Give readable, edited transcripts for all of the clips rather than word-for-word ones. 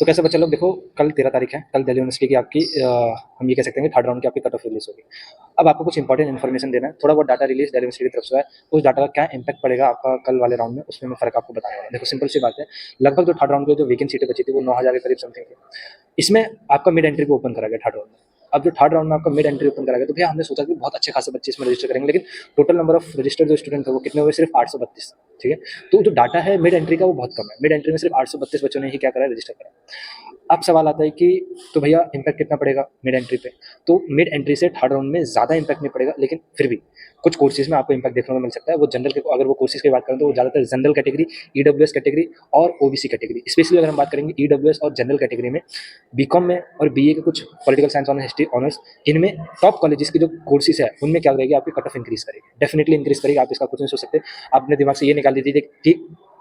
तो कैसे बच्चे लोग देखो, कल 13 तारीख है, कल दिल्ली यूनिवर्सिटी की आपकी हम ये कह सकते हैं कि थर्ड राउंड की आपकी कट ऑफ रिलीज होगी। अब आपको कुछ इंपॉर्टेंट इन्फॉर्मेशन देना है, थोड़ा बहुत डाटा रिलीज दिल्ली यूनिवर्सिटी की तरफ से है, उस डाटा का क्या इंपैक्ट पड़ेगा आपका कल वाले राउंड में, उसमें मैं फर्क आपको बताने वाला हूं। देखो सिंपल सी बात है, लगभग जो थर्ड राउंड की जो वैकेंट सीटें बची थी वो 9,000 के करीब समथिंग थी। इसमें आपका मिड एंट्री को ओपन करा गया थर्ड राउंड में। अब जो थर्ड राउंड में आपका मिड एंट्री ओपन करा गया, तो भैया हमने सोचा कि बहुत अच्छे खासे बच्चे इसमें रजिस्टर करेंगे, लेकिन टोटल नंबर ऑफ रजिस्टर्ड जो स्टूडेंट है वो कितने हुए, सिर्फ 832। ठीक है, तो जो डाटा है मिड एंट्री का वो बहुत कम है, मिड एंट्री में सिर्फ 832 बच्चों ने ही क्या करा है, रजिस्टर करा। अब सवाल आता है कि तो भैया इम्पैक्ट कितना पड़ेगा मिड एंट्री पे। तो मिड एंट्री से थर्ड राउंड में ज़्यादा इम्पैक्ट नहीं पड़ेगा, लेकिन फिर भी कुछ कोर्सेज में आपको इम्पैक्ट देखने को मिल सकता है। वो जनरल के, अगर वो कोर्सेज की बात करें तो वो ज़्यादातर जनरल कैटेगरी, ईडब्ल्यूएस कैटेगरी और ओबीसी कैटेगरी। स्पेशली अगर हम बात करेंगे ईडब्ल्यूएस और जनरल कैटेगरी में, बीकॉम में और बीए के कुछ political science honours, history honours, इनमें टॉप कॉलेजेस की जो कोर्सेज है उनमें क्या करेगी, आपकी कट ऑफ इंक्रीज करेगी, डेफिनेटली इंक्रीज करेगी। आप इसका कुछ नहीं सोच सकते। आप अपने दिमाग से ये निकाल दीजिए कि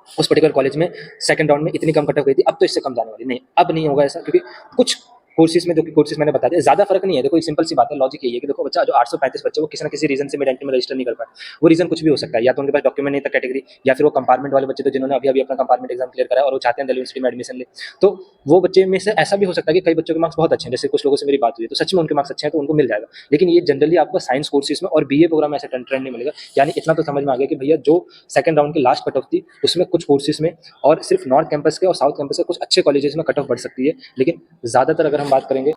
उस पर्टिकुलर कॉलेज में सेकंड राउंड में इतनी कम कट ऑफ गई थी, अब तो इससे कम जाने वाली नहीं, अब नहीं होगा ऐसा, क्योंकि कुछ कोर्सेज में, जो कि कोर्सेज मैंने बता दिया, ज्यादा फर्क नहीं है। देखो सिंपल सी बात है, लॉजिक यही है कि देखो बच्चा जो 835 बच्चे वो किसी ना किसी रीजन से मिड एंट्री में रजिस्टर नहीं कर पाए। वो रीजन कुछ भी हो सकता है, या तो उनके पास डॉक्यूमेंट नहीं था कैटेगरी, या फिर वो कंपार्टमेंट वाले बच्चे थे जिन्होंने अभी अभी अपना कंपार्टमेंट एग्जाम क्लियर करा और वो चाहते हैं दिल्ली यूनिवर्सिटी में एडमिशन ले। तो वो बच्चे में से ऐसा भी हो सकता है कि कई बच्चों के मार्क्स बहुत अच्छे हैं, जैसे कुछ लोगों से मेरी बात हुई तो सच में उनके मार्क्स अच्छे हैं तो उनको मिल जाएगा। लेकिन ये जनरली आपको साइंस कोर्सेज में और बीए प्रोग्राम में ऐसा ट्रेंड नहीं मिलेगा। यानी इतना तो समझ में आ गया कि भैया जो सेकंड राउंड की लास्ट कट ऑफ थी उसमें कुछ कोर्सेज में और सिर्फ नॉर्थ कैंपस के और साउथ कैंपस के कुछ अच्छे कॉलेजेस में कट ऑफ बढ़ सकती है, लेकिन ज़्यादातर अगर हम बात करेंगे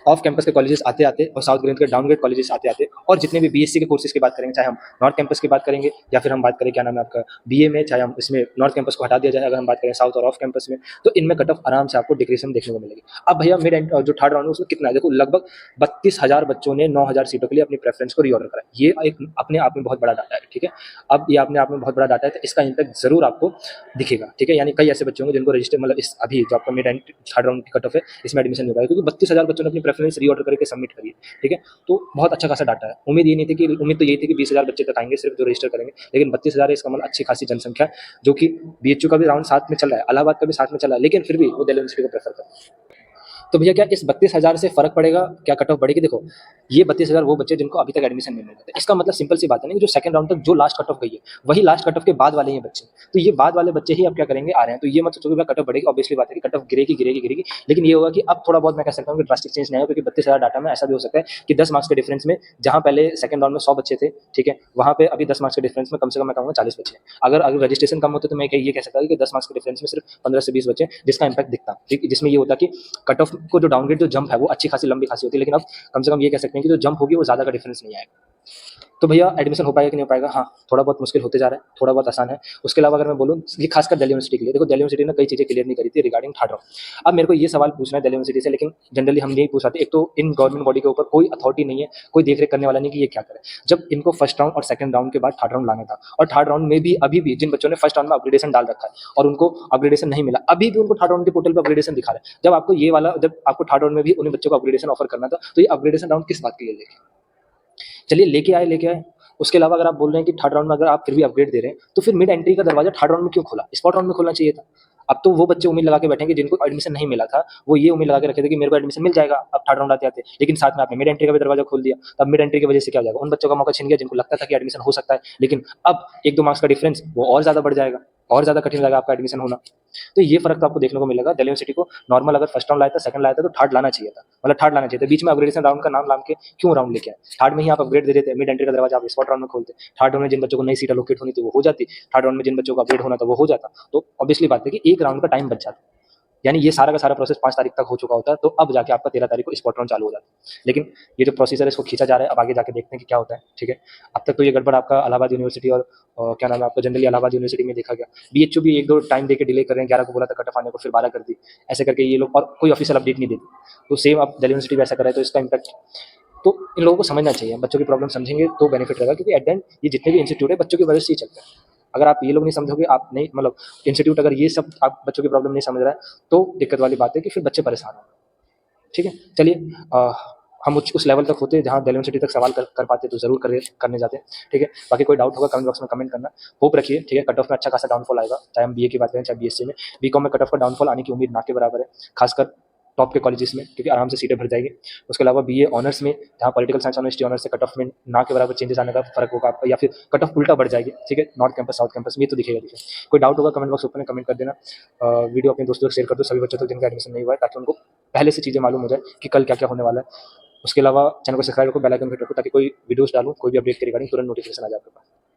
ऑफ कैंपस के कॉलेजेस आते आते और साउथ ग्रेड के डाउनग्रेड कॉलेजेस आते आते, और जितने भी बीएससी के कोर्सेज की बात करेंगे, चाहे हम नॉर्थ कैंपस की बात करेंगे या फिर हम बात करें क्या नाम है आपका बीए में, चाहे हम इसमें नॉर्थ कैंपस को हटा दिया जाए, अगर हम बात करें साउथ और ऑफ कैंपस में, तो इनमें कट ऑफ आराम से आपको डिक्रीशन देखने को मिलेगी। अब भैया मिड एंड जो थर्ड राउंड है उसमें कितना है, देखो लगभग 32,000 बच्चों ने 9,000 सीटों के लिए अपनी प्रेफरेंस को रीऑर्डर करा। ये एक अपने आप में बहुत बड़ा डाटा है। ठीक है, अब ये अपने आप में बहुत बड़ा डाटा है, तो इसका इम्पैक्ट जरूर आपको दिखेगा। ठीक है, यानी कई ऐसे बच्चे होंगे जिनको रजिस्टर, मतलब इस अभी जो आपका मिड एंड थर्ड राउंड की कट ऑफ है इसमें एडमिशन नहीं होगा, क्योंकि 32,000 बच्चों ने अपनी प्रेफरेंस रीऑर्डर करके सबमिट करी है। ठीक है, तो बहुत अच्छा खासा डाटा है। उम्मीद तो यही थी कि 20,000 बच्चे तक आएंगे सिर्फ जो रजिस्टर करेंगे, लेकिन 32,000 इसका मतलब अच्छी खासी जनसंख्या है, जो कि बीएचयू का भी राउंड साथ में चल रहा है, इलाहाबाद का भी साथ में चल रहा है, लेकिन फिर भी वो दिल्ली यूनिवर्सिटी को प्रेफर करते हैं। तो भैया क्या इस 32,000 से फर्क पड़ेगा, क्या कट ऑफ बढ़ेगी? देखो ये 32,000 वो बच्चे जिनको अभी तक एडमिशन नहीं मिला था, इसका मतलब सिंपल सी बात है ना कि जो सेकंड राउंड तक जो लास्ट कट ऑफ गई है वही लास्ट कट ऑफ के बाद वाले ही बच्चे। तो ये बाद वाले बच्चे ही अब क्या करेंगे, आ रहे हैं। तो ये मत सोचो कि कट ऑफ बढ़ेगी, ऑब्वियसली बात है कि कट ऑफ गिरेगी गिरेगी गिरेगी, लेकिन ये होगा कि अब थोड़ा बहुत मैं कह सकता हूँ कि ड्रास्टिक चेंज नहीं होगा, क्योंकि 32,000 डाटा में ऐसा भी हो सकता है कि 10 मार्क्स के डिफरेंस में, जहां पहले सेकंड राउंड में 100 बच्चे थे, ठीक है, वहां पे अभी 10 मार्क्स के डिफरेंस में कम से कम मैं कहूँगा 40 बच्चे हैं। अगर रजिस्ट्रेशन कम होते तो मैं ये कह सकता कि 10 मार्क्स के डिफरेंस में सिर्फ 15 से 20 बच्चे, जिसका इंपैक्ट दिखता, ठीक, जिसमें ये होता कि कट ऑफ को जो डाउनग्रेड जो जंप है वो अच्छी खासी लंबी खासी होती है, लेकिन अब कम से कम ये कह सकते हैं कि जो जंप होगी वो ज़्यादा का डिफरेंस नहीं आएगा। तो भैया एडमिशन हो पाएगा कि नहीं हो पाएगा? हाँ, थोड़ा बहुत मुश्किल होते जा रहा है, थोड़ा बहुत आसान है। उसके अलावा अगर मैं बोलूँ, ये खासकर दिल्ली यूनिवर्सिटी के लिए, देखो दिल्ली यूनिवर्सिटी ने कई चीज़ें क्लियर नहीं करी थी रिगार्डिंग थर्ड राउंड। अब मेरे को ये सवाल पूछना है दिल्ली यूनिवर्सिटी से, लेकिन जनरली हम यही पूछ रहे थे, एक तो इन गवर्नमेंट बॉडी के ऊपर कोई अथॉरिटी नहीं है, कोई देख रेख करने वाला नहीं कि ये क्या करे। जब इनको फर्स्ट राउंड और सेकंड राउंड के बाद थर्ड राउंड लाना था, और थर्ड राउंड में भी अभी भी जिन बच्चों ने फर्स्ट राउंड में अपग्रेडेशन डाल रखा है और उनको अपग्रेडेशन नहीं मिला, अभी भी उनको थर्ड राउंड के पोर्टल पर अपग्रेडेशन दिखा रहा है। जब आपको थर्ड राउंड में भी उन्हीं बच्चों को अपग्रेडेशन ऑफर करना था, तो ये अपग्रेडेशन राउंड किस बात के लिए लेके, चलिए लेके आए। उसके अलावा अगर आप बोल रहे हैं कि थर्ड राउंड में अगर आप फिर भी अपग्रेड दे रहे हैं, तो फिर मिड एंट्री का दरवाजा थर्ड राउंड में क्यों खोला? स्पॉट राउंड में खोलना चाहिए था। अब तो वो बच्चे उम्मीद लगा के बैठेंगे जिनको एडमिशन नहीं मिला था, वो ये उम्मीद लगा के रखे थे कि मेरे को एडमिशन मिल जाएगा अब थर्ड राउंड आते आते, लेकिन साथ में आपने मिड एंट्री का भी दरवाजा खोल दिया। तब मिड एंट्री की वजह से क्या हो जाएगा, उन बच्चों का मौका छिन गया जिनको लगता था कि एडमिशन हो सकता है, लेकिन अब 1-2 मार्क्स का डिफरेंस वो और ज़्यादा बढ़ जाएगा, और ज़्यादा कठिन लगेगा आपका एडमिशन होना। तो ये फर्क तो आपको देखने को मिलेगा। दिल्ली यूनिवर्सिटी को नॉर्मल अगर फर्स्ट राउंड लाया था, सेकंड लाया था, तो थर्ड लाना चाहिए था, मतलब थर्ड लाना चाहिए था। बीच में अपग्रेडेशन राउंड का नाम लाम के क्यों राउंड लेके आए? थर्ड में ही आप अपग्रेड दे देते, मिड एंट्री का दरवाजा आप स्पॉट राउंड में खोलते। थर्ड राउंड में जिन बच्चों को नई सीट अलोकेट होनी थी वो हो जाती, थर्ड राउंड में जिन बच्चों को अपग्रेड होना था वो हो जाता। तो ऑब्वियसली बात है कि एक राउंड का टाइम बच जाता। यानी ये सारा का सारा प्रोसेस 5 तारीख तक हो चुका होता है, तो अब जाके आपका 13 तारीख को स्पॉट राउंड चालू हो जाता है। लेकिन ये जो प्रोसीजर है इसको खींचा जा रहा है, अब आगे जाके देखते हैं कि क्या होता है। ठीक है, अब तक तो ये गड़बड़ आपका इलाहाबाद यूनिवर्सिटी और क्या नाम है आपका जनरली इलाहाबाद यूनिवर्सिटी में देखा गया। बीएचयू भी 1-2 टाइम देके डिले कर रहे हैं, 11 को बोला था कट ऑफ आने को, फिर 12 कर दी, ऐसे करके ये लोग, और कोई ऑफिशियल अपडेट नहीं देते। तो सेम अब दिल्ली यूनिवर्सिटी भी ऐसा कर रहा है, तो इसका इम्पैक्ट तो इन लोगों को समझना चाहिए। बच्चों की प्रॉब्लम समझेंगे तो बेनिफिट रहेगा, क्योंकि एट द एंड ये जितने भी इंस्टीट्यूट है बच्चों की वजह से ही चलते हैं। अगर आप ये लोग नहीं समझोगे, आप नहीं, मतलब इंस्टीट्यूट अगर ये सब आप बच्चों की प्रॉब्लम नहीं समझ रहा है, तो दिक्कत वाली बात है कि फिर बच्चे परेशान होंगे। ठीक है, चलिए हम उस लेवल तक होते जहाँ दिल्ली यूनिवर्सिटी तक सवाल कर पाते तो जरूर करने जाते। ठीक है, बाकी कोई डाउट होगा कमेंट बॉक्स में कमेंट करना। होप रखिए, ठीक है, कट ऑफ में अच्छा खासा डाउनफॉल आएगा, चाहे हम बीए की बात करें चाहे बीएससी में। बीकॉम में कट ऑफ का डाउनफॉल आने की उम्मीद ना के बराबर है, खासकर टॉप के कॉलेजेस में, क्योंकि आराम से सीटें भर जाएगी। उसके अलावा बीए ऑनर्स में, जहाँ political science honours, history honours से कट ऑफ में ना के बराबर चेंजेस आने का फर्क होगा आपका, या फिर कट ऑफ उल्टा बढ़ जाएगी, ठीक है, नॉर्थ कैंपस साउथ कैंपस में, ये तो दिखेगा। देखिए, कोई डाउट होगा कमेंट बॉक्स ओपन है, कमेंट कर देना। वीडियो अपने दोस्तों को शेयर कर दो, सभी बच्चों तक जिनका एडमिशन नहीं हुआ है, ताकि उनको पहले से चीज़ें मालूम हो जाए कि कल क्या क्या होने वाला है। उसके अलावा चैनल को सब्सक्राइब रखो, बेल आइकन पे रखो, ताकि कोई वीडियोस डालूँ, कोई भी अपडेट के रिगार्डिंग तुरंत नोटिफिकेशन आ जाए आपके पास।